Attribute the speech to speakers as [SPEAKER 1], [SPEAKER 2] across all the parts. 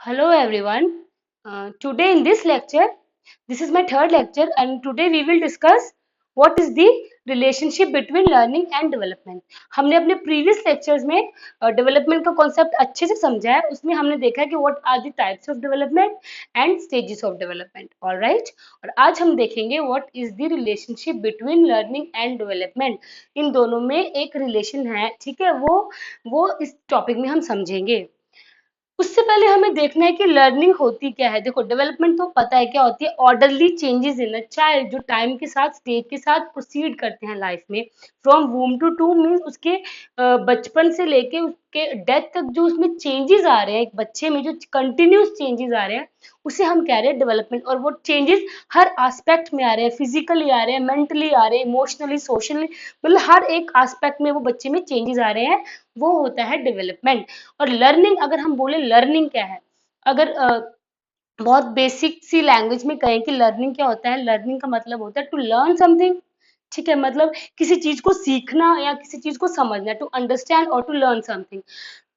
[SPEAKER 1] Hello everyone. Today in this lecture, this is my third lecture and today we will discuss what is the relationship between learning and development. हमने अपने previous lectures में development का concept अच्छे से समझा है. उसमें हमने देखा है कि what are the types of development and stages of development. All right. और आज हम देखेंगे what is the relationship between learning and development. इन दोनों में एक relation है, ठीक है? वो इस topic में हम समझेंगे. उससे पहले हमें देखना है कि लर्निंग होती क्या है. देखो, डेवलपमेंट तो पता है क्या होती है. Orderly changes in a child, जो टाइम के साथ स्टेज के साथ प्रोसीड करते हैं लाइफ में. फ्रॉम वूम टू टू मीन्स उसके बचपन से लेके उसके डेथ तक जो उसमें चेंजेस आ रहे हैं, एक बच्चे में जो कंटिन्यूस चेंजेस आ रहे हैं, उसे हम कह रहे हैं डेवलपमेंट. और वो चेंजेस हर एस्पेक्ट में आ रहे हैं. फिजिकली आ रहे हैं, मेंटली आ रहे हैं, इमोशनली, सोशली, मतलब हर एक एस्पेक्ट में वो बच्चे में चेंजेस आ रहे हैं. वो होता है डेवलपमेंट. और लर्निंग, अगर हम बोले लर्निंग क्या है, अगर बहुत बेसिक सी लैंग्वेज में कहें कि लर्निंग क्या होता है, लर्निंग का मतलब होता है टू लर्न समथिंग. ठीक है, मतलब किसी चीज को सीखना या किसी चीज को समझना, टू अंडरस्टैंड और टू लर्न समथिंग.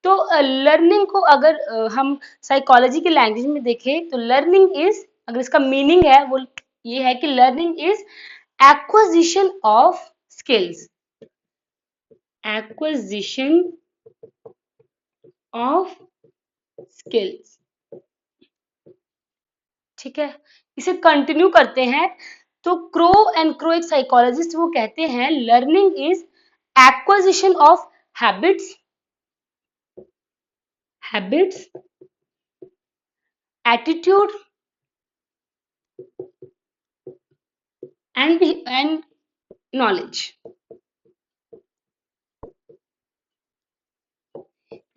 [SPEAKER 1] तो लर्निंग को अगर हम साइकोलॉजी की लैंग्वेज में देखें तो लर्निंग इज, अगर इसका मीनिंग है वो ये है कि learning is acquisition of skills. Acquisition of skills. ठीक है, इसे कंटिन्यू करते हैं. तो क्रो एक साइकोलॉजिस्ट, वो कहते हैं learning is acquisition of habits, habits, attitude and knowledge.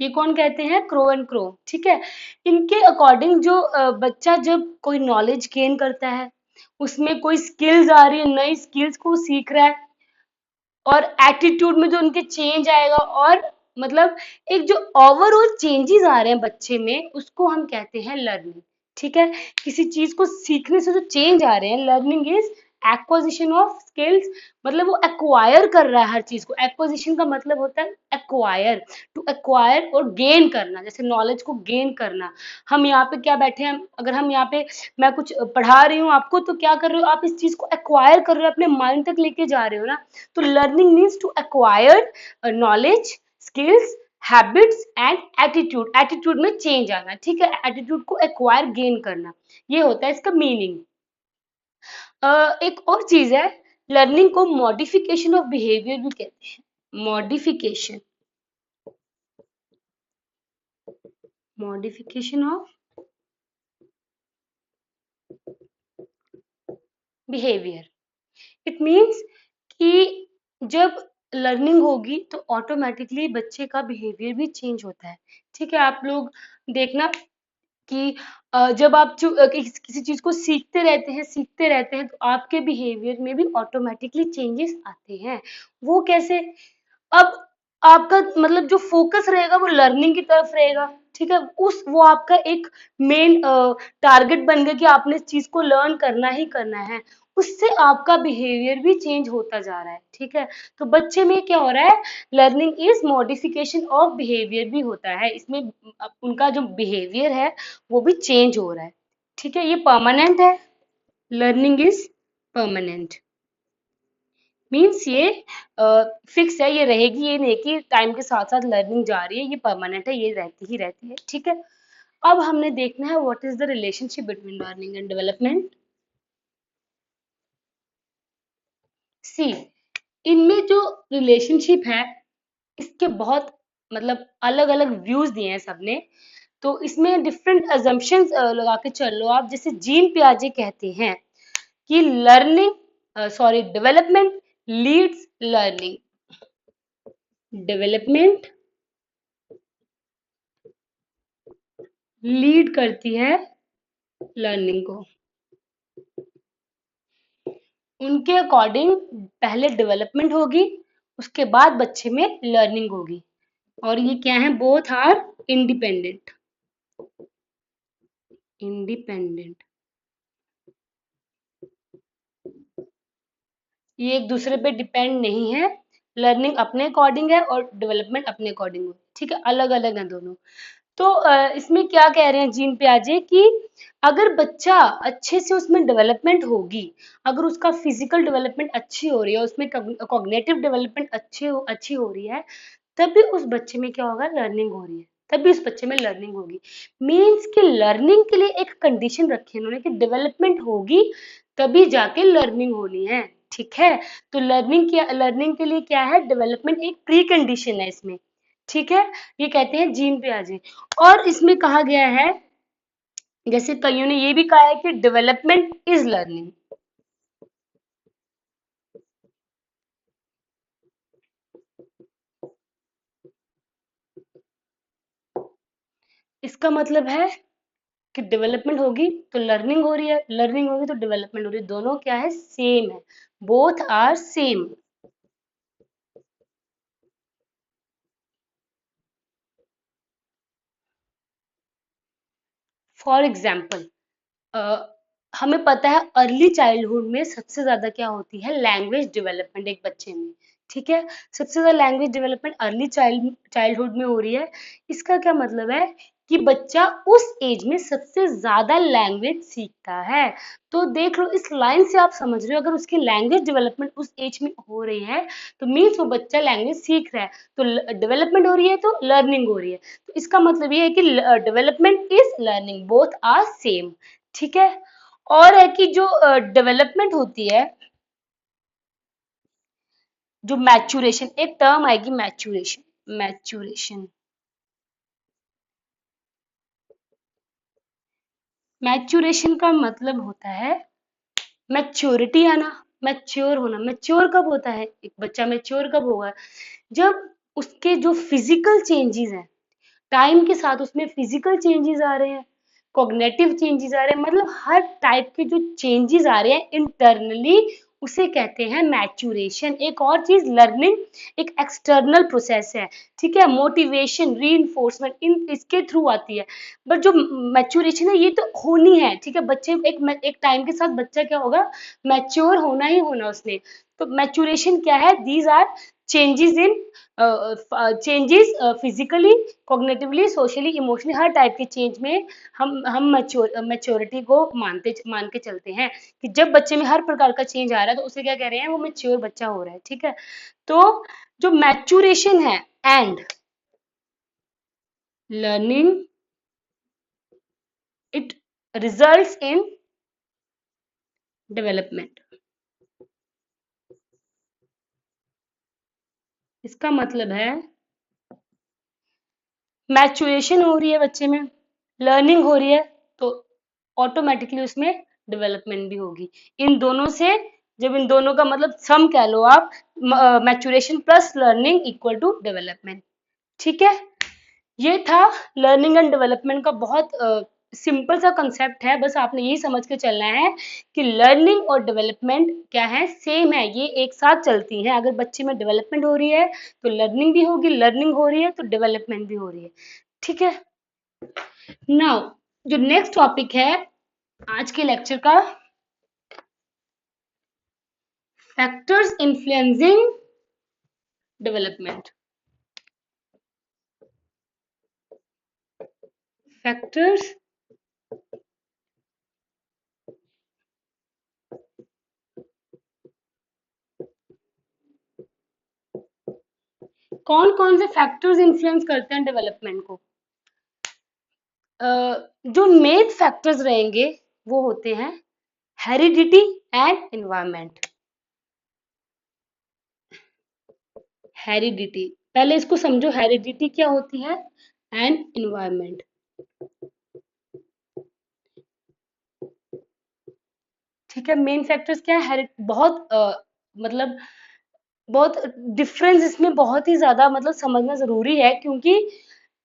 [SPEAKER 1] ये कौन कहते हैं? क्रो. ठीक है, इनके अकॉर्डिंग जो बच्चा जब कोई नॉलेज गेन करता है, उसमें कोई स्किल्स आ रही है, नई स्किल्स को सीख रहा है, और एटीट्यूड में जो उनके चेंज आएगा, और मतलब एक जो ओवरऑल चेंजेस आ रहे हैं बच्चे में, उसको हम कहते हैं लर्निंग. ठीक है, किसी चीज को सीखने से जो चेंज आ रहे हैं, learning is acquisition of skills. मतलब वो एक्वायर कर रहा है हर चीज को. एक्विजिशन का मतलब होता है एक्वायर, टू एक्वायर और गेन करना, जैसे नॉलेज को गेन करना. हम यहाँ पे क्या बैठे हैं, अगर हम यहाँ पे, मैं कुछ पढ़ा रही हूँ आपको, तो क्या कर रहे हो आप? इस चीज को एक्वायर कर रहे हो, अपने माइंड तक लेके जा रहे हो ना. तो learning means to acquire knowledge, skills, habits and attitude. Attitude में चेंज आना. ठीक है, एटीट्यूड को एक्वायर, गेन करना, ये होता है इसका मीनिंग. एक और चीज है, लर्निंग को मॉडिफिकेशन ऑफ बिहेवियर भी कहते हैं. Modification, modification of behaviour. It means कि जब लर्निंग होगी तो ऑटोमेटिकली बच्चे का बिहेवियर भी चेंज होता है. ठीक है, आप लोग देखना कि जब आप किसी चीज को सीखते रहते हैं, तो आपके बिहेवियर में भी ऑटोमेटिकली चेंजेस आते हैं. वो कैसे? अब आपका मतलब जो फोकस रहेगा वो लर्निंग की तरफ रहेगा. ठीक है, उस वो आपका एक मेन टारगेट बन गया कि आपने इस चीज को लर्न करना ही करना है. उससे आपका बिहेवियर भी चेंज होता जा रहा है. ठीक है, तो बच्चे में क्या हो रहा है? Learning is modification of behaviour भी होता है. इसमें उनका जो बिहेवियर है वो भी चेंज हो रहा है. ठीक है, ये परमानेंट है. लर्निंग इज परमानेंट मीन्स ये फिक्स है, ये रहेगी. ये नहीं कि टाइम के साथ साथ लर्निंग जा रही है, ये परमानेंट है, ये रहती ही रहती है. ठीक है, अब हमने देखना है what is the relationship between learning and development. See, इनमें जो रिलेशनशिप है, इसके बहुत मतलब अलग अलग व्यूज दिए हैं सबने. तो इसमें डिफरेंट अजम्पशंस लगा के चल लो आप. जैसे जीन पियाजे कहते हैं कि learning, sorry, development leads learning. Development lead करती है लर्निंग को. उनके अकॉर्डिंग पहले डेवलपमेंट होगी, उसके बाद बच्चे में लर्निंग होगी. और ये क्या है? Both are independent. इंडिपेंडेंट, ये एक दूसरे पे डिपेंड नहीं है. लर्निंग अपने अकॉर्डिंग है और डेवलपमेंट अपने अकॉर्डिंग है. ठीक है, अलग अलग है दोनों. तो इसमें क्या कह रहे हैं जीन पियाजे कि अगर बच्चा अच्छे से उसमें डेवलपमेंट होगी, अगर उसका फिजिकल डेवलपमेंट अच्छी हो रही है, उसमें कॉग्निटिव डेवलपमेंट अच्छी हो रही है, तभी उस बच्चे में क्या होगा, लर्निंग हो रही है, तभी उस बच्चे में लर्निंग होगी। मीन्स कि लर्निंग के लिए एक कंडीशन रखी है उन्होंने कि डेवलपमेंट होगी तभी जाके लर्निंग होनी है। ठीक है, तो लर्निंग के लिए क्या है, डेवलपमेंट एक प्री कंडीशन है इसमें। ठीक है, ये कहते हैं जीन पियाजे। और इसमें कहा गया है, जैसे कईयों ने ये भी कहा है कि डेवलपमेंट इज लर्निंग। इसका मतलब है कि डेवलपमेंट होगी तो लर्निंग हो रही है, लर्निंग होगी तो डेवलपमेंट हो रही है, दोनों क्या है, सेम है, both are same. For example, हमें पता है अर्ली चाइल्डहुड में सबसे ज्यादा क्या होती है, लैंग्वेज डेवलपमेंट एक बच्चे में। ठीक है, सबसे ज्यादा लैंग्वेज डेवलपमेंट अर्ली चाइल्डहुड में हो रही है। इसका क्या मतलब है कि बच्चा उस एज में सबसे ज्यादा लैंग्वेज सीखता है। तो देख लो, इस लाइन से आप समझ रहे हो, अगर उसकी लैंग्वेज डेवलपमेंट उस एज में हो रही है तो मीन्स वो बच्चा लैंग्वेज सीख रहा है, तो डेवलपमेंट हो रही है तो लर्निंग हो रही है। तो इसका मतलब ये है कि development is learning, both are same. ठीक है, और है कि जो डेवलपमेंट होती है, जो मैच्योरेशन, एक टर्म आएगी मैच्योरेशन, मैच्योरेशन, मैच्योरेशन का मतलब होता है मैच्योरिटी आना, मैच्योर होना। मैच्योर कब होता है, एक बच्चा मैच्योर कब होगा, जब उसके जो फिजिकल चेंजेस हैं, टाइम के साथ उसमें फिजिकल चेंजेस आ रहे हैं, कॉग्निटिव चेंजेस आ रहे हैं, मतलब हर टाइप के जो चेंजेस आ रहे हैं इंटरनली, उसे कहते हैं मैच्योरेशन। एक और चीज, लर्निंग एक एक्सटर्नल प्रोसेस है। ठीक है, मोटिवेशन, रीइंफोर्समेंट इन इसके थ्रू आती है। बट जो मैच्योरेशन है ये तो होनी है। ठीक है, बच्चे एक टाइम के साथ बच्चा क्या होगा, मैच्योर होना ही होना उसने। तो मैच्योरेशन क्या है, these are changes in changes physically, cognitively, socially, emotionally, हर टाइप के चेंज में हम मैच्योरिटी को मान के चलते हैं कि जब बच्चे में हर प्रकार का चेंज आ रहा है तो उसे क्या कह रहे हैं, वो मैच्योर बच्चा हो रहा है। ठीक है, तो जो मैच्योरेशन है and learning, it results in development. इसका मतलब है मैच्योरेशन हो रही है बच्चे में, लर्निंग हो रही है, तो ऑटोमेटिकली उसमें डेवलपमेंट भी होगी। इन दोनों से, जब इन दोनों का मतलब सम कह लो आप, maturation plus learning equal to development. ठीक है, ये था लर्निंग एंड डेवलपमेंट का बहुत सिंपल सा कंसेप्ट है। बस आपने यही समझ के चलना है कि लर्निंग और डेवलपमेंट क्या है, सेम है, ये एक साथ चलती है। अगर बच्चे में डेवलपमेंट हो रही है तो लर्निंग भी होगी, लर्निंग हो रही है तो डेवलपमेंट भी हो रही है। ठीक है, नाउ जो नेक्स्ट टॉपिक है आज के लेक्चर का, फैक्टर्स इन्फ्लुएंसिंग डेवलपमेंट। फैक्टर्स, कौन कौन से फैक्टर्स इन्फ्लुएंस करते हैं डेवलपमेंट को। जो मेन फैक्टर्स रहेंगे वो होते हैं हेरिडिटी एंड एनवायरनमेंट। हेरिडिटी, पहले इसको समझो, हेरिडिटी क्या होती है एंड एनवायरनमेंट। ठीक है, मेन फैक्टर्स क्या है, बहुत मतलब बहुत डिफरेंस इसमें बहुत ही ज्यादा मतलब समझना जरूरी है, क्योंकि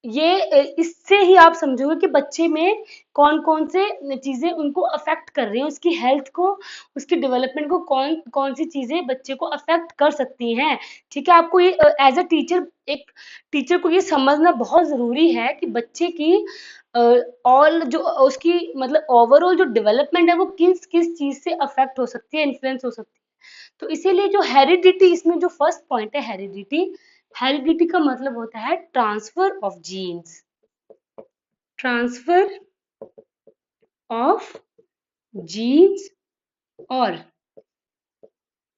[SPEAKER 1] ये इससे ही आप समझोगे कि बच्चे में कौन कौन से चीजें उनको अफेक्ट कर रही हैं, उसकी हेल्थ को, उसकी डेवलपमेंट को कौन कौन सी चीजें बच्चे को अफेक्ट कर सकती हैं। ठीक है, आपको ये एज अ टीचर, एक टीचर को ये समझना बहुत जरूरी है कि बच्चे की ऑल जो उसकी मतलब ओवरऑल जो डेवलपमेंट है वो किस किस चीज से अफेक्ट हो सकती है, इन्फ्लुएंस हो सकती है। तो इसीलिए जो हेरिडिटी, इसमें जो फर्स्ट पॉइंट है हेरिडिटी, हेरिडिटी का मतलब होता है transfer of genes. Transfer of genes और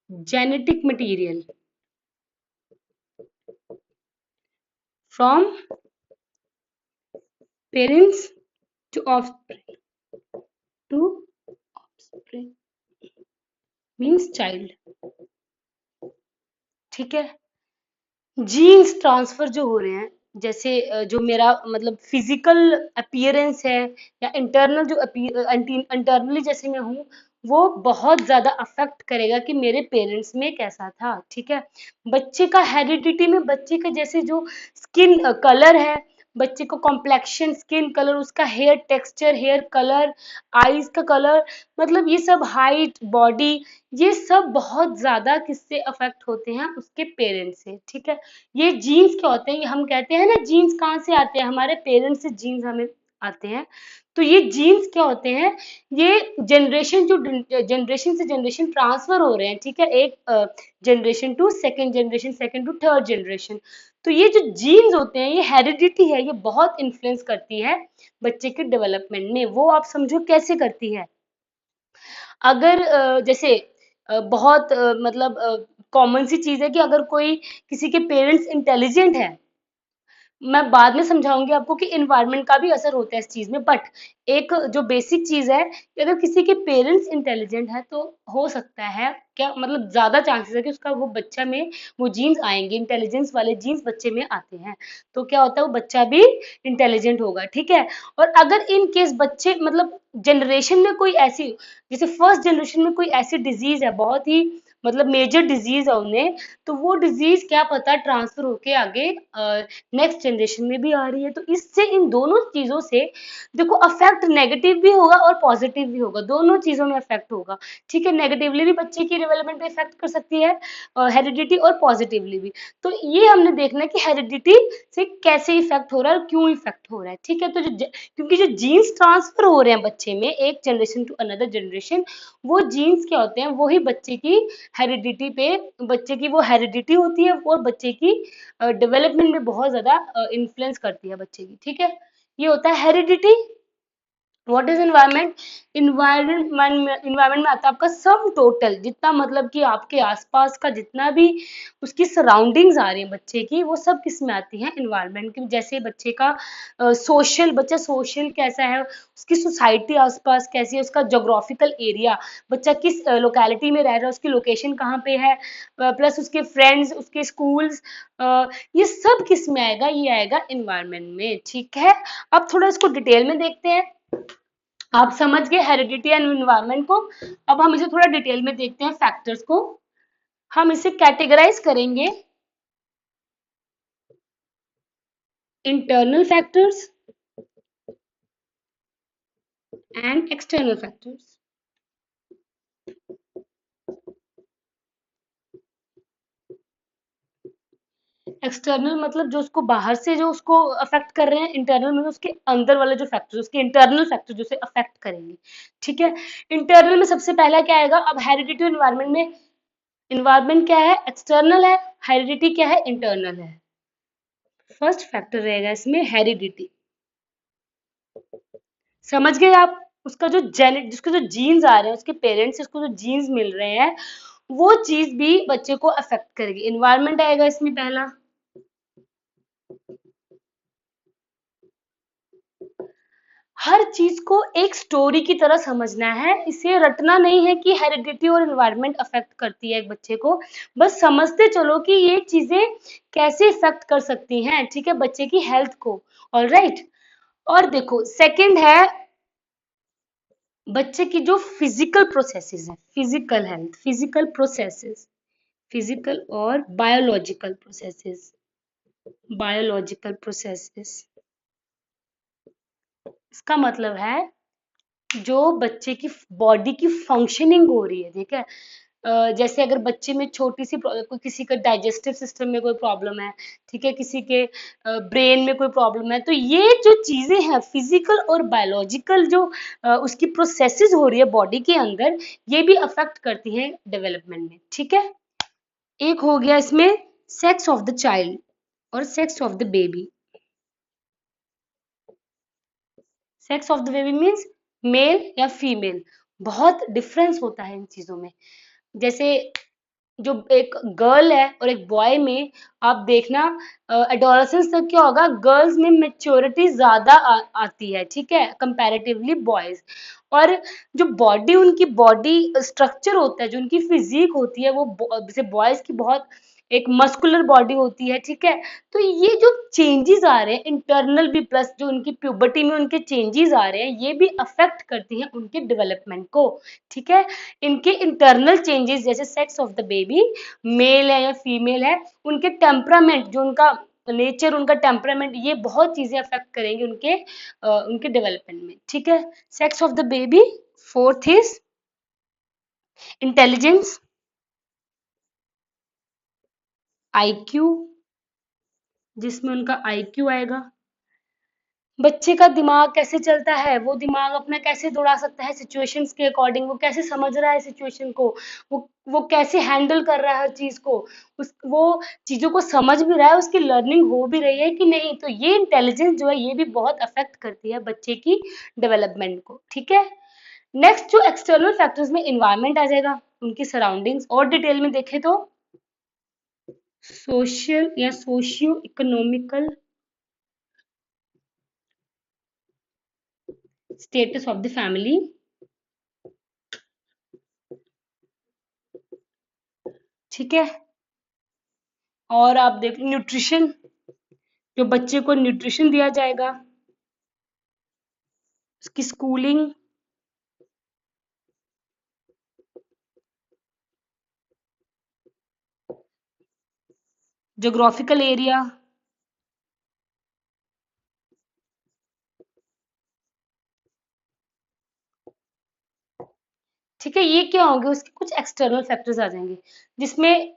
[SPEAKER 1] genetic material from parents to offspring to offspring means child. ठीक है, जीन्स ट्रांसफर जो हो रहे हैं, जैसे जो मेरा मतलब फिजिकल अपीयरेंस है या इंटरनल जो इंटरनली जैसे मैं हूँ, वो बहुत ज्यादा अफेक्ट करेगा कि मेरे पेरेंट्स में कैसा था। ठीक है, बच्चे का हेरिडिटी में बच्चे का जैसे जो स्किन कलर है, बच्चे को कॉम्प्लेक्शन, स्किन कलर, उसका hair texture, hair colour, eyes का कलर, मतलब ये सब, हाइट, बॉडी, ये सब बहुत ज्यादा किससे अफेक्ट होते हैं, उसके पेरेंट्स से। ठीक है, ये जीन्स क्या होते हैं, ये हम कहते हैं ना जीन्स कहाँ से आते हैं, हमारे पेरेंट्स से जीन्स हमें आते हैं। तो ये जीन्स क्या होते हैं, ये जनरेशन से जनरेशन ट्रांसफर हो रहे हैं। ठीक है, एक generation to second generation, second to third generation. तो ये जो जीन्स होते हैं, ये हेरिडिटी है, ये बहुत इन्फ्लुएंस करती है बच्चे के डेवलपमेंट में। वो आप समझो कैसे करती है। अगर जैसे बहुत मतलब कॉमन सी चीज है कि अगर कोई किसी के पेरेंट्स इंटेलिजेंट है, मैं बाद में समझाऊंगी आपको कि इन्वायरमेंट का भी असर होता है इस चीज में, बट एक जो बेसिक चीज है कि अगर किसी के पेरेंट्स इंटेलिजेंट है तो हो सकता है, क्या मतलब ज्यादा चांसेस है कि उसका वो बच्चा में वो जीन्स आएंगे, इंटेलिजेंस वाले जीन्स बच्चे में आते हैं। तो क्या होता है, वो बच्चा भी इंटेलिजेंट होगा। ठीक है, और अगर इन केस बच्चे मतलब जनरेशन में कोई ऐसी, जैसे फर्स्ट जनरेशन में कोई ऐसी डिजीज है, बहुत ही मतलब मेजर डिजीज है उन्हें, तो वो डिजीज क्या पता ट्रांसफर होके आगे नेक्स्ट जनरेशन में भी आ रही है। तो इससे इन दोनों चीजों से देखो अफेक्ट नेगेटिव भी होगा और पॉजिटिव भी होगा, दोनों चीजों में अफेक्ट होगा। ठीक है, नेगेटिवली भी बच्चे की डेवलपमेंट पे इफेक्ट कर सकती है हेरिडिटी, और पॉजिटिवली भी। तो ये हमने देखना है कि हेरिडिटी से कैसे इफेक्ट हो रहा है और क्यों इफेक्ट हो रहा है। ठीक है, तो क्योंकि जो जीन्स ट्रांसफर हो रहे हैं बच्चे में एक जनरेशन टू अनदर जनरेशन, वो जीन्स क्या होते हैं, वो ही बच्चे की हेरिडिटी पे, बच्चे की वो हेरिडिटी होती है और बच्चे की डेवलपमेंट में बहुत ज्यादा इन्फ्लुएंस करती है बच्चे की। ठीक है, ये होता है heredity. What is environment, environment में आता है आपका सम टोटल, जितना मतलब कि आपके आसपास का जितना भी उसकी सराउंडिंग्स आ रही है बच्चे की, वो सब किस में आती हैं, इन्वायरमेंट की। जैसे बच्चे का सोशल, बच्चा सोशल कैसा है, उसकी सोसाइटी आसपास कैसी है, उसका जोग्राफिकल एरिया, बच्चा किस लोकेलिटी में रह रहा है, उसकी लोकेशन कहाँ पे है, प्लस उसके फ्रेंड्स, उसके स्कूल्स, ये सब किस में आएगा, ये आएगा इन्वायरमेंट में। ठीक है, अब थोड़ा इसको डिटेल में देखते हैं। आप समझ गए हेरिडिटी एंड एनवायरनमेंट को। अब हम इसे थोड़ा डिटेल में देखते हैं फैक्टर्स को। हम इसे कैटेगराइज करेंगे internal factors and external factors. External मतलब जो उसको बाहर से जो उसको अफेक्ट कर रहे हैं, इंटरनल में उसके अंदर वाले जो फैक्टर, उसके इंटरनल फैक्टर जो उसे अफेक्ट करेंगे। ठीक है, इंटरनल में सबसे पहला क्या आएगा, अब हेरिडिटी एनवायरनमेंट में, इन्वायरमेंट क्या है, एक्सटर्नल है, हेरिडिटी क्या है, इंटरनल है। फर्स्ट फैक्टर रहेगा इसमें हेरिडिटी। समझ गए आप, उसका जो जेनेट, जिसके जो जीन्स आ रहे हैं, उसके पेरेंट्स से उसको जो जीन्स मिल रहे हैं, वो चीज भी बच्चे को अफेक्ट करेगी। इन्वायरमेंट आएगा इसमें पहला। हर चीज को एक स्टोरी की तरह समझना है, इसे रटना नहीं है कि हेरिडिटी और एनवायरनमेंट अफेक्ट करती है एक बच्चे को। बस समझते चलो कि ये चीजें कैसे इफेक्ट कर सकती हैं, ठीक है, बच्चे की हेल्थ को। ऑलराइट, और देखो सेकंड है बच्चे की जो फिजिकल प्रोसेसेस है, physical health, physical processes, physical और बायोलॉजिकल प्रोसेसेस, बायोलॉजिकल प्रोसेसेस। इसका मतलब है जो बच्चे की बॉडी की फंक्शनिंग हो रही है। ठीक है, जैसे अगर बच्चे में छोटी सी कोई, किसी का डाइजेस्टिव सिस्टम में कोई प्रॉब्लम है, ठीक है, किसी के ब्रेन में कोई प्रॉब्लम है, तो ये जो चीजें हैं फिजिकल और बायोलॉजिकल जो उसकी प्रोसेसेस हो रही है बॉडी के अंदर, ये भी अफेक्ट करती हैं डेवलपमेंट में। ठीक है, एक हो गया इसमें सेक्स ऑफ द चाइल्ड और sex of the baby. Sex of the baby means male या फीमेल, बहुत डिफरेंस होता है इन चीजों में। जैसे जो एक गर्ल है और एक बॉय में आप देखना एडोलसेंस तक क्या होगा, गर्ल्स में मेच्योरिटी ज्यादा आती है, ठीक है, कंपैरेटिवली बॉयज। और जो बॉडी, उनकी बॉडी स्ट्रक्चर होता है, जो उनकी फिजिक होती है, वो जैसे बॉयज की बहुत एक मस्कुलर बॉडी होती है, ठीक है। तो ये जो चेंजेस आ रहे हैं इंटरनल भी, प्लस जो उनकी प्यूबर्टी में उनके चेंजेस आ रहे हैं, ये भी अफेक्ट करती हैं उनके डेवलपमेंट को, ठीक है। इनके इंटरनल चेंजेस जैसे sex of the baby, male है या फीमेल है, उनके टेम्परामेंट, जो उनका नेचर, उनका टेम्परामेंट, ये बहुत चीजें अफेक्ट करेंगे उनके डेवलपमेंट में, ठीक है। Sex of the baby. Fourth is intelligence, IQ, जिसमें उनका आईक्यू आएगा। बच्चे का दिमाग कैसे चलता है, वो दिमाग अपना कैसे दौड़ा सकता है सिचुएशंस के अकॉर्डिंग, वो कैसे समझ रहा है सिचुएशन को, वो कैसे हैंडल कर रहा है हर चीज को, वो चीजों को समझ भी रहा है, उसकी लर्निंग हो भी रही है कि नहीं। तो ये इंटेलिजेंस जो है ये भी बहुत अफेक्ट करती है बच्चे की डेवलपमेंट को, ठीक है। नेक्स्ट जो एक्सटर्नल फैक्टर्स में इन्वायरमेंट आ जाएगा, उनकी सराउंडिंग्स, और डिटेल में देखें तो सोशल या socio economical status of the family, ठीक है। और आप देख न्यूट्रिशन, जो बच्चे को न्यूट्रिशन दिया जाएगा, उसकी स्कूलिंग, ज्योग्राफिकल एरिया, ठीक है। ये क्या होंगे, उसके कुछ एक्सटर्नल फैक्टर्स आ जाएंगे, जिसमें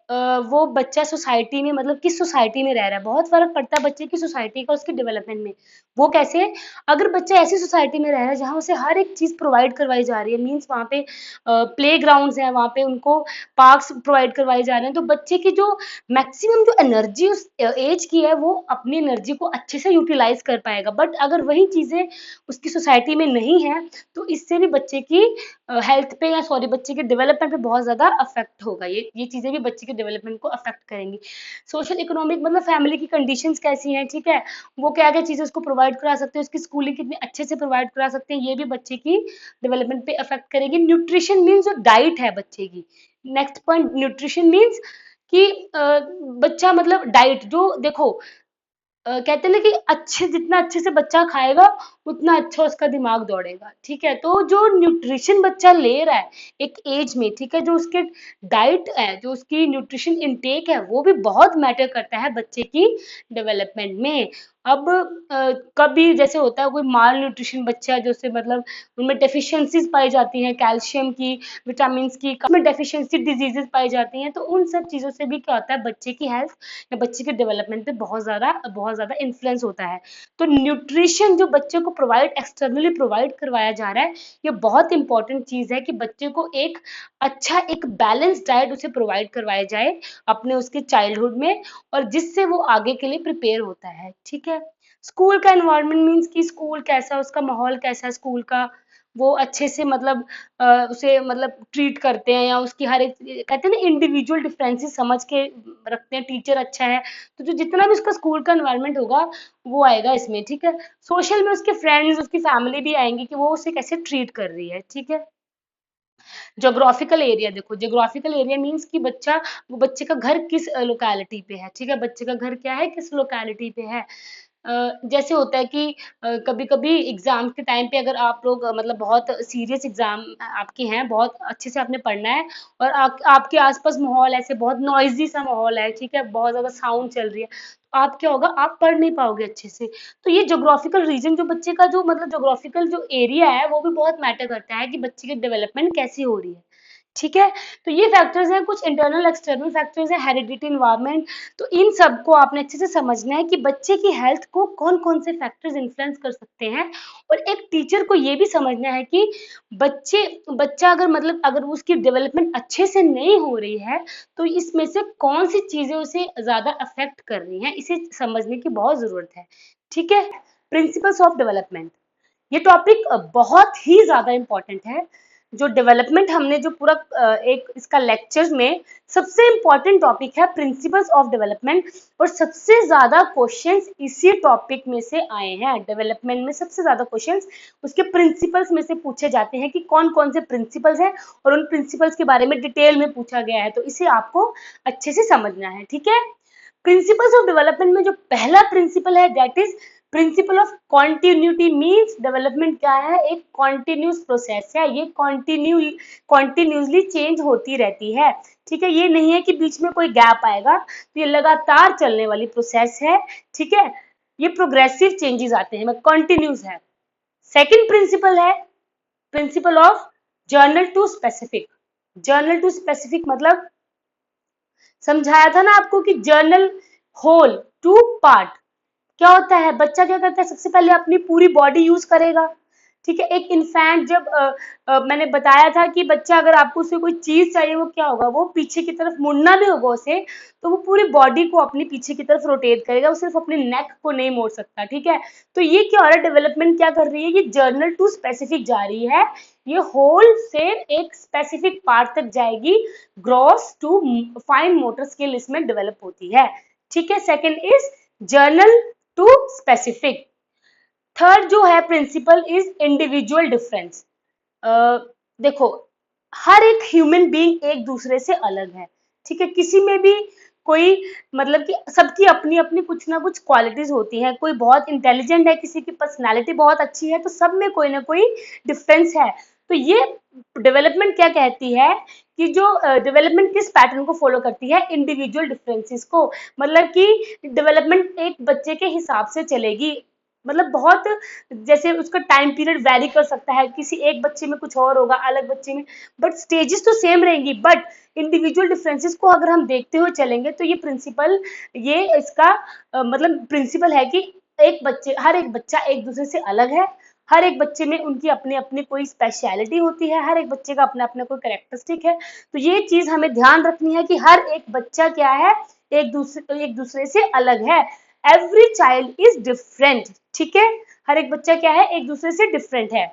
[SPEAKER 1] वो बच्चा सोसाइटी में, मतलब किस सोसाइटी में रह रहा है, बहुत फर्क पड़ता है बच्चे की सोसाइटी का उसके डेवलपमेंट में। वो कैसे, अगर बच्चा ऐसी सोसाइटी में रह रहा है जहाँ उसे हर एक चीज प्रोवाइड करवाई जा रही है, मीन्स वहाँ पे प्ले ग्राउंड है, वहाँ पे उनको पार्क्स प्रोवाइड करवाए जा रहे हैं, तो बच्चे की जो मैक्सिमम जो एनर्जी उस एज की है, वो अपनी एनर्जी को अच्छे से यूटिलाइज कर पाएगा। बट अगर वही चीजें उसकी सोसाइटी में नहीं है, तो इससे भी बच्चे की हेल्थ पे, या सॉरी, बच्चे के डेवलपमेंट पे बहुत ज्यादा अफेक्ट होगा। ये चीजें भी बच्चे के डेवलपमेंट को अफेक्ट करेंगी। सोशल इकोनॉमिक मतलब फैमिली की कंडीशंस कैसी हैं, ठीक है, वो क्या क्या चीजें उसको प्रोवाइड करा सकते हैं, उसकी स्कूलिंग कितनी अच्छे से प्रोवाइड करा सकते हैं, ये भी बच्चे की डेवलपमेंट पे अफेक्ट करेगी। न्यूट्रिशन मीन्स जो डाइट है बच्चे की, नेक्स्ट पॉइंट न्यूट्रिशन मीन्स कि बच्चा मतलब डाइट, जो देखो कहते हैं ना कि अच्छे, जितना अच्छे से बच्चा खाएगा उतना अच्छा उसका दिमाग दौड़ेगा, ठीक है। तो जो न्यूट्रिशन बच्चा ले रहा है एक एज में, ठीक है, जो उसके डाइट है, जो उसकी न्यूट्रिशन इनटेक है, वो भी बहुत मैटर करता है बच्चे की डेवलपमेंट में। अब कभी जैसे होता है कोई माल न्यूट्रिशन बच्चा है, जो से मतलब उनमें डेफिशिएंसीज पाई जाती हैं, कैल्शियम की, विटामिन की, में डेफिशिएंसी डिजीजेस पाई जाती हैं, तो उन सब चीजों से भी क्या होता है, बच्चे की हेल्थ या बच्चे के डेवलपमेंट पे बहुत ज्यादा इन्फ्लुएंस होता है। तो न्यूट्रिशन जो बच्चे को एक्सटर्नली प्रोवाइड करवाया जा रहा है, ये बहुत इंपॉर्टेंट चीज है कि बच्चे को एक अच्छा, एक बैलेंस डाइट उसे प्रोवाइड करवाया जाए अपने उसके चाइल्डहुड में, और जिससे वो आगे के लिए प्रिपेयर होता है, ठीक है। स्कूल का एनवायरनमेंट मीन्स कि स्कूल कैसा, उसका माहौल कैसा है स्कूल का, वो अच्छे से मतलब उसे मतलब ट्रीट करते हैं, या उसकी हर एक, कहते हैं ना, इंडिविजुअल डिफरेंसेस समझ के रखते हैं, टीचर अच्छा है, तो जो जितना भी उसका स्कूल का एनवायरनमेंट होगा वो आएगा इसमें, ठीक है। सोशल में उसके फ्रेंड्स, उसकी फैमिली भी आएंगी कि वो उसे कैसे ट्रीट कर रही है, ठीक है। ज्योग्राफिकल एरिया देखो, ज्योग्राफिकल एरिया मीन्स कि बच्चा, वो बच्चे का घर किस लोकेलिटी पे है, ठीक है, बच्चे का घर क्या है, किस लोकेलिटी पे है। जैसे होता है कि कभी कभी एग्जाम के टाइम पे अगर आप लोग मतलब बहुत सीरियस एग्जाम आपके हैं, बहुत अच्छे से आपने पढ़ना है, और आपके आसपास माहौल ऐसे बहुत नॉइजी सा माहौल है, ठीक है, बहुत ज्यादा साउंड चल रही है, तो आप क्या होगा, आप पढ़ नहीं पाओगे अच्छे से। तो ये ज्योग्राफिकल रीजन, जो बच्चे का जो मतलब ज्योग्राफिकल जो एरिया है, वो भी बहुत मैटर करता है कि बच्चे की डेवलपमेंट कैसी हो रही है, ठीक है। तो ये फैक्टर्स हैं, कुछ इंटरनल एक्सटर्नल फैक्टर्स हैं, हेरिडिटी, एनवायरनमेंट। तो इन सबको आपने अच्छे से समझना है कि बच्चे की हेल्थ को कौन कौन से फैक्टर्स इन्फ्लुएंस कर सकते हैं, और एक टीचर को ये भी समझना है कि बच्चा अगर मतलब अगर उसकी डेवलपमेंट अच्छे से नहीं हो रही है, तो इसमें से कौन सी चीजें उसे ज्यादा अफेक्ट कर रही हैं, इसे समझने की बहुत जरूरत है, ठीक है। प्रिंसिपल्स ऑफ डेवलपमेंट, ये टॉपिक बहुत ही ज्यादा इंपॉर्टेंट है। जो डेवलपमेंट हमने जो पूरा एक इसका लेक्चर में सबसे इंपॉर्टेंट टॉपिक है प्रिंसिपल्स ऑफ डेवलपमेंट, और सबसे ज्यादा क्वेश्चंस इसी टॉपिक में से आए हैं। डेवलपमेंट में सबसे ज्यादा क्वेश्चंस उसके प्रिंसिपल्स में से पूछे जाते हैं कि कौन कौन से प्रिंसिपल्स हैं, और उन प्रिंसिपल्स के बारे में डिटेल में पूछा गया है, तो इसे आपको अच्छे से समझना है, ठीक है। प्रिंसिपल्स ऑफ डेवलपमेंट में जो पहला प्रिंसिपल है that is principle of continuity. Means development क्या है, एक कॉन्टिन्यूस प्रोसेस है, ये कॉन्टिन्यूसली चेंज होती रहती है, ठीक है। ये नहीं है कि बीच में कोई गैप आएगा, तो ये लगातार चलने वाली प्रोसेस है, ठीक है। ये प्रोग्रेसिव चेंजेस आते हैं, कॉन्टिन्यूस है। सेकेंड प्रिंसिपल है principle of general to specific. General to specific मतलब समझाया था ना आपको कि जर्नल होल टू पार्ट। क्या होता है, बच्चा क्या करता है, सबसे पहले अपनी पूरी बॉडी यूज करेगा, ठीक है। एक इन्फेंट जब मैंने बताया था कि बच्चा अगर आपको उसे कोई चीज चाहिए, वो क्या होगा, वो पीछे की तरफ मुड़ना भी होगा उसे, तो वो पूरी बॉडी को अपनी पीछे की तरफ रोटेट करेगा, वो सिर्फ अपने नेक को नहीं मोड़ सकता, ठीक है। तो ये क्या हो रहा है, डेवलपमेंट क्या कर रही है, ये जर्नल टू स्पेसिफिक जा रही है, ये होल से एक स्पेसिफिक पार्ट तक जाएगी, gross to fine motor skill इसमें डेवलप होती है, ठीक है। Second is general to specific. Third जो है प्रिंसिपल इज इंडिविजुअल डिफरेंस। देखो, हर एक ह्यूमन बीइंग एक दूसरे से अलग है, ठीक है। किसी में भी कोई मतलब कि सबकी अपनी अपनी कुछ ना कुछ क्वालिटीज होती हैं। कोई बहुत इंटेलिजेंट है, किसी की पर्सनालिटी बहुत अच्छी है, तो सब में कोई ना कोई डिफरेंस है। तो ये डेवलपमेंट क्या कहती है कि जो डेवलपमेंट किस पैटर्न को फॉलो करती है, इंडिविजुअल डिफरेंसेस को। मतलब कि डेवलपमेंट एक बच्चे के हिसाब से चलेगी, मतलब बहुत जैसे उसका टाइम पीरियड वैरी कर सकता है, किसी एक बच्चे में कुछ और होगा, अलग बच्चे में, बट स्टेजेस तो सेम रहेंगी। बट इंडिविजुअल डिफरेंसेस को अगर हम देखते हुए चलेंगे तो ये प्रिंसिपल, ये इसका मतलब प्रिंसिपल है कि हर एक बच्चा एक दूसरे से अलग है, हर एक बच्चे में उनकी अपनी अपनी कोई स्पेशलिटी होती है, हर एक बच्चे का अपना अपना कोई कैरेक्टरिस्टिक है। तो ये चीज हमें ध्यान रखनी है कि हर एक बच्चा क्या है, एक दूसरे से अलग है। एवरी चाइल्ड इज डिफरेंट, ठीक है। हर एक बच्चा क्या है, एक दूसरे से डिफरेंट है।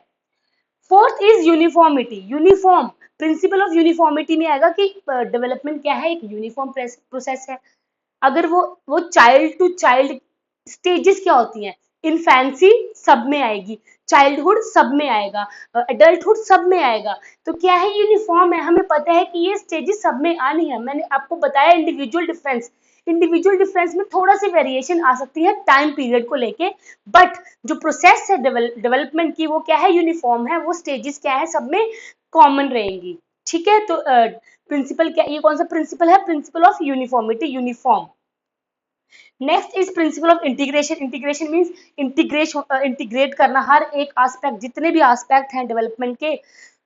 [SPEAKER 1] Fourth is uniformity. Uniform, principle of uniformity में आएगा कि डेवलपमेंट क्या है, एक यूनिफॉर्म प्रोसेस है। अगर वो चाइल्ड टू चाइल्ड स्टेजेस क्या होती हैं, इन्फेंसी सब में आएगी, चाइल्डहुड सब में आएगा, एडल्टहुड सब में आएगा। तो क्या है, यूनिफॉर्म है, हमें पता है कि ये स्टेजेस सब में आनी है। मैंने आपको बताया इंडिविजुअल डिफरेंस, इंडिविजुअल डिफरेंस में थोड़ा सी वेरिएशन आ सकती है टाइम पीरियड को लेके, बट जो प्रोसेस है डेवलपमेंट की वो क्या है, यूनिफॉर्म है, वो स्टेजेस क्या है, सब में कॉमन रहेंगी, ठीक है। तो प्रिंसिपल क्या, ये कौन सा प्रिंसिपल है, principle of uniformity, uniform. Next is principle of integration. Integration means integrate करना, हर एक आस्पेक्ट, जितने भी आस्पेक्ट हैं डेवलपमेंट के,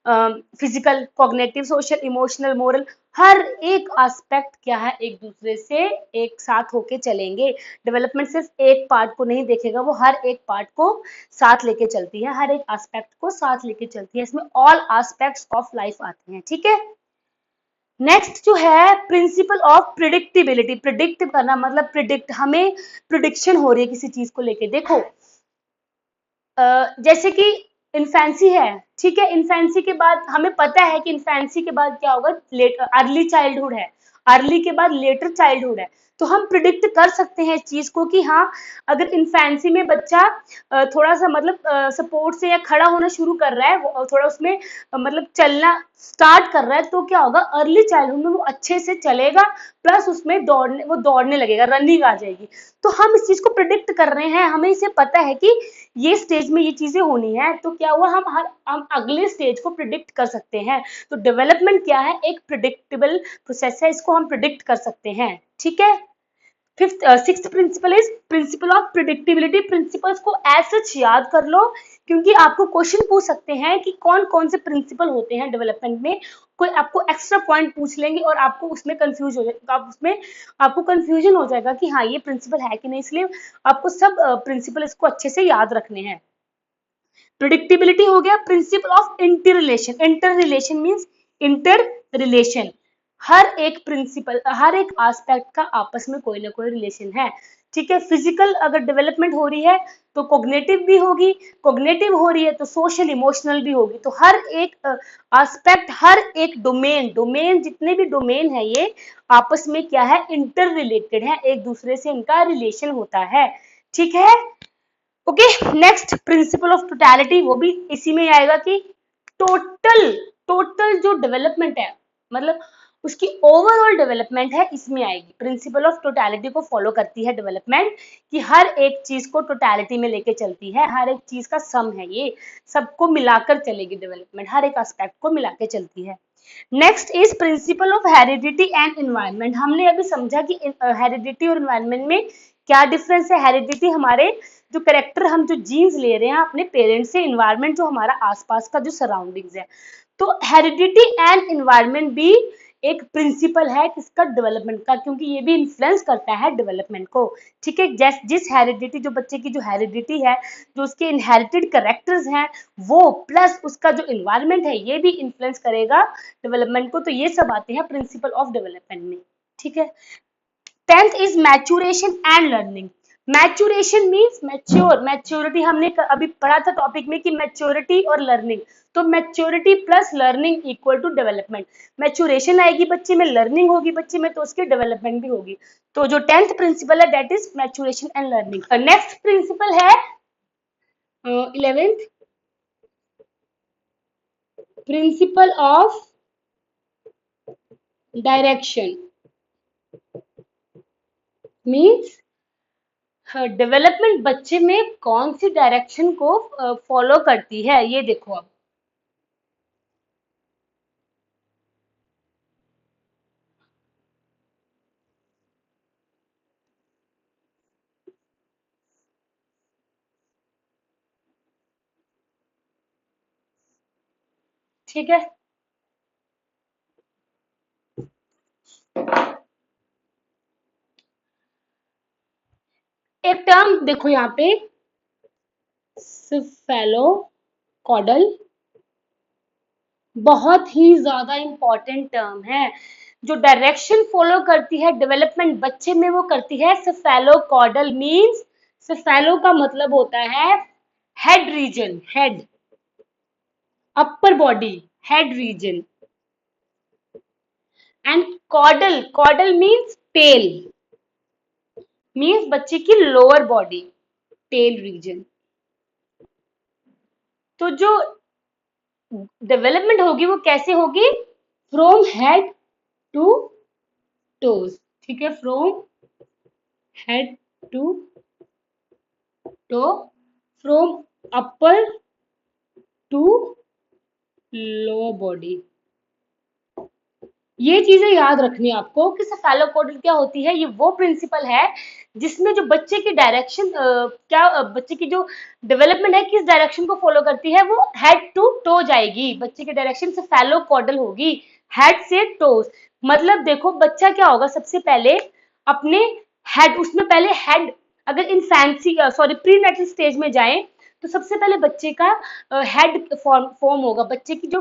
[SPEAKER 1] physical, cognitive, social, emotional, moral, हर एक आस्पेक्ट क्या है, एक दूसरे से एक साथ होके चलेंगे। डेवलपमेंट सिर्फ एक पार्ट को नहीं देखेगा, वो हर एक पार्ट को साथ लेके चलती है, हर एक आस्पेक्ट को साथ लेके चलती है। इसमें ऑल आस्पेक्ट्स ऑफ लाइफ आते हैं, ठीक है। नेक्स्ट जो है प्रिंसिपल ऑफ प्रिडिक्टिबिलिटी। प्रिडिक्ट करना मतलब प्रिडिक्ट, हमें प्रिडिक्शन हो रही है किसी चीज को लेके। देखो जैसे कि इन्फेंसी है, ठीक है। इन्फेंसी के बाद हमें पता है कि इन्फेंसी के बाद क्या होगा, अर्ली चाइल्डहुड है, अर्ली के बाद लेटर चाइल्डहुड है। तो हम प्रिडिक्ट कर सकते हैं इस चीज को कि हाँ, अगर इन्फेंसी में बच्चा थोड़ा सा मतलब सपोर्ट से या खड़ा होना शुरू कर रहा है, थोड़ा उसमें मतलब चलना स्टार्ट कर रहा है, तो क्या होगा, अर्ली चाइल्डहुड में वो अच्छे से चलेगा, प्लस उसमें वो दौड़ने लगेगा, रनिंग आ जाएगी। तो हम इस चीज को प्रिडिक्ट कर रहे हैं, हमें इसे पता है कि ये स्टेज में ये चीजें होनी है, तो क्या हुआ, हम अगले स्टेज को प्रिडिक्ट कर सकते हैं। तो डेवलपमेंट क्या है, एक प्रिडिक्टेबल प्रोसेस है, इसको हम प्रिडिक्ट कर सकते हैं, ठीक है। Sixth principle is principle of predictability. Principles को एज सच याद कर लो, क्योंकि आपको क्वेश्चन पूछ सकते हैं कि कौन कौन से प्रिंसिपल होते हैं डेवलपमेंट में। कोई आपको एक्स्ट्रा पॉइंट पूछ लेंगे और आपको उसमें कंफ्यूज हो जाएगा, आपको कंफ्यूजन हो जाएगा कि हाँ ये प्रिंसिपल है कि नहीं, इसलिए आपको सब प्रिंसिपल इसको अच्छे से याद रखने हैं। प्रिडिक्टिबिलिटी हो गया। Principle of interrelation. Interrelation means interrelation, हर एक प्रिंसिपल, हर एक एस्पेक्ट का आपस में कोई ना कोई रिलेशन है। ठीक है, फिजिकल अगर डेवलपमेंट हो रही है तो कोग्नेटिव भी होगी, कोग्नेटिव हो रही है तो सोशल इमोशनल भी होगी। तो हर एक एस्पेक्ट, हर एक डोमेन, जितने भी डोमेन है ये आपस में क्या है, इंटर रिलेटेड है, एक दूसरे से इनका रिलेशन होता है। ठीक है, okay. Next principle of totality, वो भी इसी में आएगा कि टोटल टोटल जो डेवलपमेंट है, मतलब उसकी ओवरऑल डेवलपमेंट है, इसमें आएगी। प्रिंसिपल ऑफ टोटलिटी को फॉलो करती है डेवलपमेंट, कि हर एक चीज को टोटलिटी में लेके चलती है, हर एक चीज का सम है ये, सबको मिलाकर चलेगी डेवलपमेंट, हर एक एस्पेक्ट को मिलाकर चलती है। Next is principle of heredity and environment. हमने अभी समझा कि हेरिडिटी और एनवायरनमेंट में क्या डिफरेंस है। हेरिडिटी हमारे जो करेक्टर, हम जो जीन्स ले रहे हैं अपने पेरेंट्स से, एनवायरनमेंट जो हमारा आसपास का जो सराउंडिंग्स है। तो हेरिडिटी एंड एनवायरनमेंट भी एक प्रिंसिपल है किसका, डेवलपमेंट का, क्योंकि ये भी इन्फ्लुएंस करता है डेवलपमेंट को। ठीक है, जिस हेरिडिटी, जो बच्चे की जो हेरिडिटी है, जो उसके इनहेरिटेड करेक्टर्स हैं, वो प्लस उसका जो एनवायरनमेंट है, ये भी इन्फ्लुएंस करेगा डेवलपमेंट को। तो ये सब आते हैं प्रिंसिपल ऑफ डेवलपमेंट में। ठीक है, 10th is maturation and learning. Maturation means mature, maturity हमने अभी पढ़ा था टॉपिक में कि मैच्योरिटी और लर्निंग, तो maturity plus learning equal to development. Maturation आएगी बच्चे में, लर्निंग होगी बच्चे में, तो उसकी डेवलपमेंट भी होगी। तो जो 10th प्रिंसिपल है that is maturation and learning. Next principle है 11th, principle of direction. Means development बच्चे में कौन सी डायरेक्शन को फॉलो करती है, ये देखो अब। ठीक है, एक टर्म देखो यहाँ पे, सिफेलोकॉडल, बहुत ही ज्यादा इंपॉर्टेंट टर्म है। जो डायरेक्शन फॉलो करती है डेवलपमेंट बच्चे में, वो करती है सिफेलोकॉडल। मींस सिफेलो का मतलब होता है head region, head, upper body, head region, and caudal, caudal means tail, means बच्चे की लोअर बॉडी, टेल रीजन। तो जो डेवलपमेंट होगी वो कैसे होगी, फ्रॉम हेड टू टोज। ठीक है, from head to toe, from upper to lower body. ये चीजें याद रखनी है आपको कि सेफेलोकॉडल क्या होती है। ये वो प्रिंसिपल है जिसमें जो बच्चे की डायरेक्शन बच्चे की जो डेवलपमेंट है किस डायरेक्शन को फॉलो करती है, वो हेड टू टो जाएगी। बच्चे की डायरेक्शन सेफेलोकॉडल होगी, हेड से टोस। मतलब देखो बच्चा क्या होगा, सबसे पहले अपने हेड, उसमें पहले हेड, अगर इनफैंसी सॉरी प्री नेटल स्टेज में जाए तो सबसे पहले बच्चे का हेड फॉर्म होगा, बच्चे की जो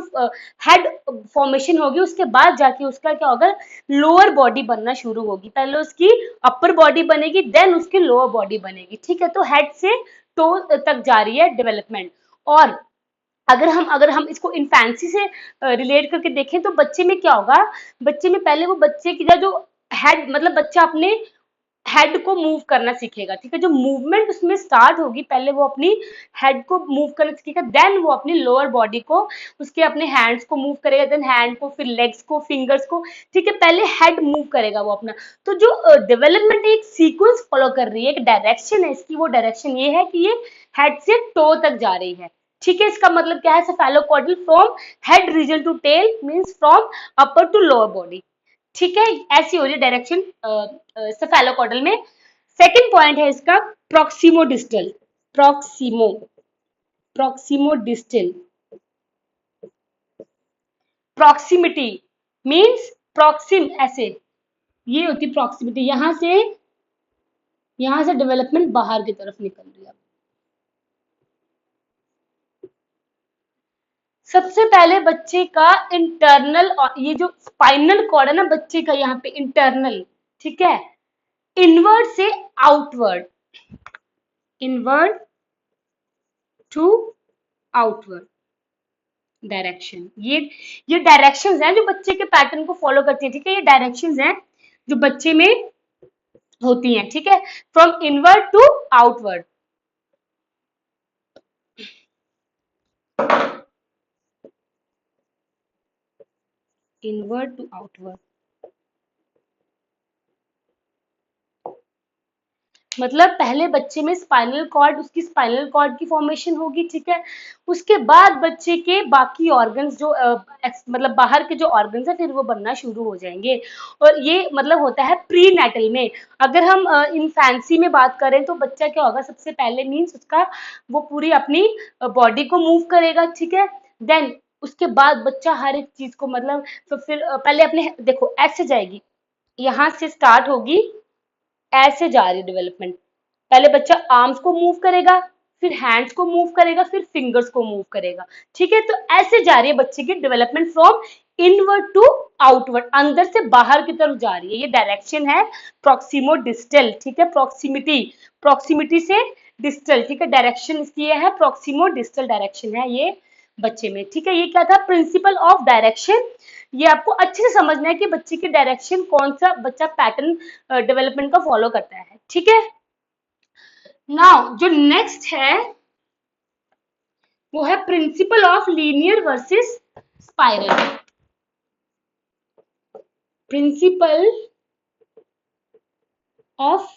[SPEAKER 1] हेड फॉर्मेशन होगी, उसके बाद जाके उसका क्या होगा, लोअर बॉडी बनना शुरू होगी। पहले उसकी अपर बॉडी बनेगी, देन उसकी लोअर बॉडी बनेगी। ठीक है, तो हेड से टो तक जा रही है डेवलपमेंट। और अगर हम इसको इन्फेंसी से रिलेट करके देखें तो बच्चे में क्या होगा, बच्चे में पहले वो बच्चे की जो हेड, मतलब बच्चा अपने हेड को मूव करना सीखेगा। ठीक है, जो मूवमेंट उसमें स्टार्ट होगी, पहले वो अपनी हेड को मूव करना सीखेगा, देन वो अपनी लोअर बॉडी को, उसके अपने हैंड्स को मूव करेगा, देन हैंड को, फिर लेग्स को, फिंगर्स को। ठीक है, पहले हेड मूव करेगा वो अपना। तो जो डेवलपमेंट एक सीक्वेंस फॉलो कर रही है, एक डायरेक्शन है इसकी, वो डायरेक्शन ये है कि ये हेड से टो तक जा रही है। ठीक है, इसका मतलब क्या है, cephalocaudal from head region to tail, means from upper to lower body. ठीक है, ऐसी हो रही है डायरेक्शन सेफेलोकॉडल में। सेकंड पॉइंट है इसका proximodistal, proximo, proximodistal, proximity means proximal, ऐसे ये होती प्रॉक्सिमिटी, यहां से डेवलपमेंट बाहर की तरफ निकल रही है। सबसे पहले बच्चे का इंटरनल, ये जो स्पाइनल कॉर्ड है ना बच्चे का, यहाँ पे इंटरनल, ठीक है, इनवर्ड से outward, inward to outward direction. ये डायरेक्शंस हैं जो बच्चे के पैटर्न को फॉलो करती हैं, ठीक है। ये डायरेक्शंस हैं जो बच्चे में होती हैं, ठीक है। From inward to outward, inward to outward मतलब पहले बच्चे में स्पाइनल कॉर्ड, उसकी स्पाइनल कॉर्ड की फॉर्मेशन होगी, ठीक है। उसके बाद बच्चे के बाकी ऑर्गन्स जो मतलब बाहर के जो ऑर्गन्स है फिर वो बनना शुरू हो जाएंगे। और ये मतलब होता है प्री नेटल में। अगर हम इन्फेंसी में बात करें तो बच्चा क्या होगा, सबसे पहले मीन्स उसका वो पूरी अपनी बॉडी को मूव करेगा, ठीक है। देन उसके बाद बच्चा हर एक चीज को मतलब तो फिर पहले अपने देखो ऐसे जाएगी, यहाँ से स्टार्ट होगी, ऐसे जा रही है डेवलपमेंट। पहले बच्चा आर्म्स को मूव करेगा, फिर हैंड्स को मूव करेगा, फिर फिंगर्स को मूव करेगा, ठीक है। तो ऐसे जा रही है बच्चे की development from inward to outward, अंदर से बाहर की तरफ जा रही है। ये डायरेक्शन है प्रॉक्सिमो डिस्टल, ठीक है। प्रॉक्सिमिटी, प्रॉक्सिमिटी से डिस्टल, ठीक है। डायरेक्शन इसकी ये है प्रॉक्सिमो डिस्टल डायरेक्शन है ये बच्चे में, ठीक है। ये क्या था, प्रिंसिपल ऑफ डायरेक्शन। ये आपको अच्छे से समझना है कि बच्चे की डायरेक्शन कौन सा बच्चा पैटर्न डेवलपमेंट का फॉलो करता है, ठीक है। नाउ जो नेक्स्ट है वो है principle of linear versus spiral. Principle of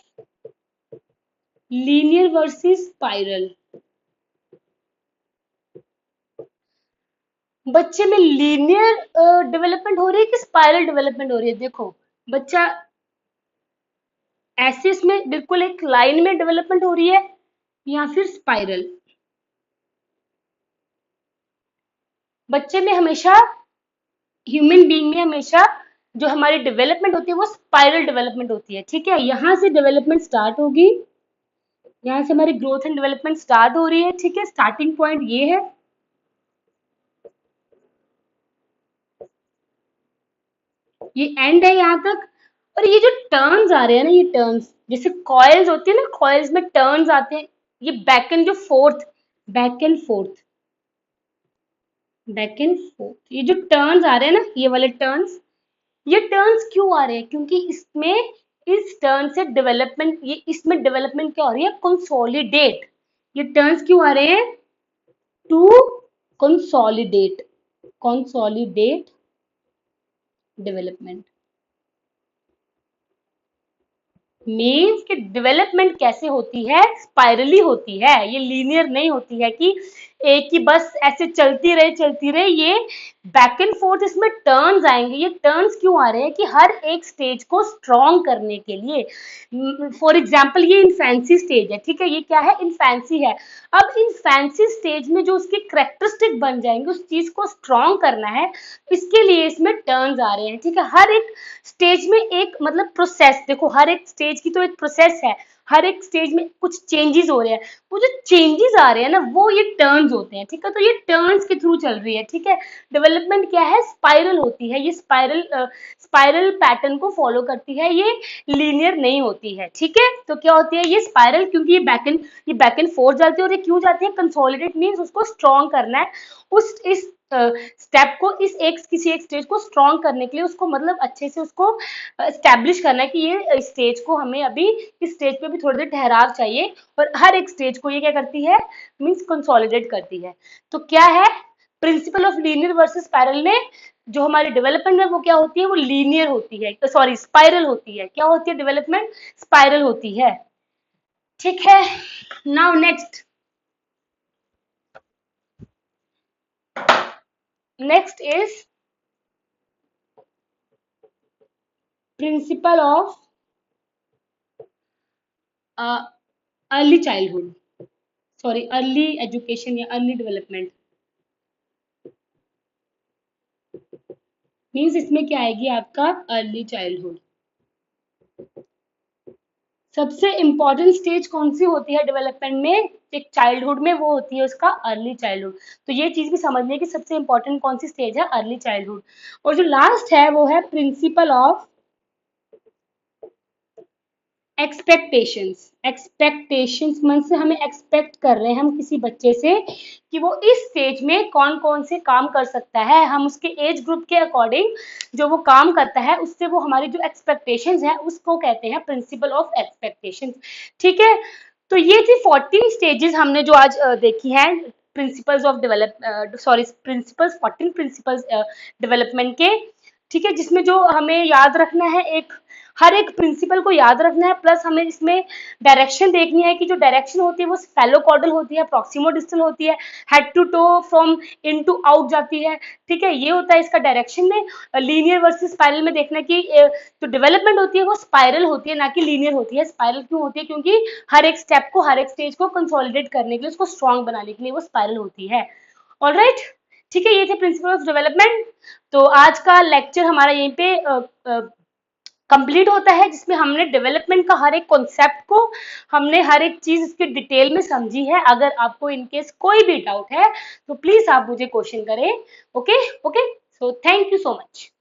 [SPEAKER 1] linear versus spiral. बच्चे में लीनियर डेवलपमेंट हो रही है कि स्पाइरल डेवलपमेंट हो रही है। देखो बच्चा ऐसे इसमें बिल्कुल एक लाइन में डेवलपमेंट हो रही है या फिर स्पाइरल। बच्चे में हमेशा, ह्यूमन बीइंग में हमेशा जो हमारी डेवलपमेंट होती है वो स्पाइरल डेवलपमेंट होती है, ठीक है। यहाँ से डेवलपमेंट स्टार्ट होगी, यहाँ से हमारी ग्रोथ एंड डेवलपमेंट स्टार्ट हो रही है, ठीक है। स्टार्टिंग पॉइंट ये है, ये एंड है यहाँ तक। और ये जो टर्न्स आ रहे हैं ना, ये टर्न्स जैसे कॉइल्स होती है ना, कॉइल्स में टर्न्स आते हैं, ये बैक एंड जो fourth, back and fourth, back and fourth, ये जो टर्न्स आ रहे हैं ना, ये वाले टर्न्स, ये टर्न्स क्यों आ रहे हैं, क्योंकि इसमें इस टर्न से डेवलपमेंट, ये इसमें डेवलपमेंट क्या हो रही है, कंसोलिडेट। ये टर्न्स क्यों आ रहे हैं, to consolidate, consolidate development. Means कि डेवलपमेंट कैसे होती है, स्पाइरली होती है, ये लीनियर नहीं होती है कि एक ही बस ऐसे चलती रहे। ये बैक एंड फोर्थ इसमें टर्न्स आएंगे। ये टर्न्स क्यों आ रहे हैं कि हर एक स्टेज को स्ट्रॉन्ग करने के लिए। फॉर एग्जाम्पल ये इन्फेंसी स्टेज है, ठीक है। ये क्या है, इन्फेंसी है। अब इन्फेंसी स्टेज में जो उसके करेक्टरिस्टिक बन जाएंगे, उस चीज को स्ट्रॉन्ग करना है, इसके लिए इसमें टर्न्स आ रहे हैं, ठीक है। हर एक स्टेज में एक मतलब प्रोसेस, देखो हर एक स्टेज की तो एक प्रोसेस है, हर एक स्टेज में कुछ चेंजेस हो रहे हैं, वो जो चेंजेस आ रहे हैं ना वो ये टर्न्स होते हैं, ठीक है। तो ये टर्न्स के थ्रू चल रही है, ठीक है। डेवलपमेंट क्या है, स्पाइरल होती है, ये स्पाइरल स्पाइरल पैटर्न को फॉलो करती है, ये लीनियर नहीं होती है, ठीक है। तो क्या होती है ये स्पाइरल, क्योंकि ये बैक एंड फोर्थ जाती है। और ये क्यों जाती है, कंसोलिडेट मीन्स उसको स्ट्रॉन्ग करना है, उस इस स्टेप को, इस एक किसी एक स्टेज को स्ट्रॉन्ग करने के लिए उसको मतलब अच्छे से उसको एस्टेब्लिश करना है कि ये स्टेज को हमें अभी इस स्टेज पे भी थोड़ी देर ठहराव चाहिए। और हर एक स्टेज को ये क्या करती है, मीन्स कंसोलिडेट करती है। तो क्या है, principle of linear versus parallel में जो हमारी डेवलपमेंट है वो क्या होती है, वो लीनियर होती है, सॉरी स्पाइरल होती है। क्या होती है डेवलपमेंट, स्पाइरल होती है, ठीक है। Now next, next is principle of early childhood, sorry early education या अर्ली डेवलपमेंट। मीन्स इसमें क्या आएगी आपका अर्ली चाइल्डहुड। सबसे इंपॉर्टेंट स्टेज कौन सी होती है डेवलपमेंट में, एक चाइल्डहुड में, वो होती है उसका अर्ली चाइल्डहुड। तो ये चीज भी समझनी है कि सबसे इंपॉर्टेंट कौन सी स्टेज है, अर्ली चाइल्डहुड। और जो लास्ट है वो है प्रिंसिपल ऑफ एक्सपेक्टेशंस मन से हमें एक्सपेक्ट कर रहे हैं हम किसी बच्चे से कि वो इस स्टेज में कौन कौन से काम कर सकता है, हम उसके एज ग्रुप के अकॉर्डिंग जो वो काम करता है उससे वो हमारी जो एक्सपेक्टेशंस है उसको कहते हैं प्रिंसिपल ऑफ एक्सपेक्टेशंस। ठीक है, तो ये थी 14 स्टेजेस हमने जो आज देखी हैं principles of develop sorry principles 14 principles development के। ठीक है, जिसमें जो हमें याद रखना है, एक हर एक प्रिंसिपल को याद रखना है, प्लस हमें इसमें डायरेक्शन देखनी है कि जो डायरेक्शन होती है वो फैलो कॉर्डल होती है, प्रॉक्सिमो डिस्टल होती है, head to toe from in to out जाती है। ठीक है, ये होता है इसका डायरेक्शन में। लीनियर वर्सेस स्पाइरल में देखना कि जो डेवलपमेंट होती है वो स्पाइरल होती है ना कि लीनियर होती है। स्पाइरल क्यों होती है? क्योंकि हर एक स्टेप को, हर एक स्टेज को कंसोलिडेट करने के लिए, उसको स्ट्रॉन्ग बनाने के लिए वो स्पाइरल होती है। ऑलराइट, ठीक है, ये थे प्रिंसिपल ऑफ डेवलपमेंट। तो आज का लेक्चर हमारा यहीं पे कंप्लीट होता है, जिसमें हमने डेवलपमेंट का हर एक कॉन्सेप्ट को, हमने हर एक चीज इसके डिटेल में समझी है। अगर आपको इनकेस कोई भी डाउट है तो प्लीज आप मुझे क्वेश्चन करें। Okay okay, so thank you so much.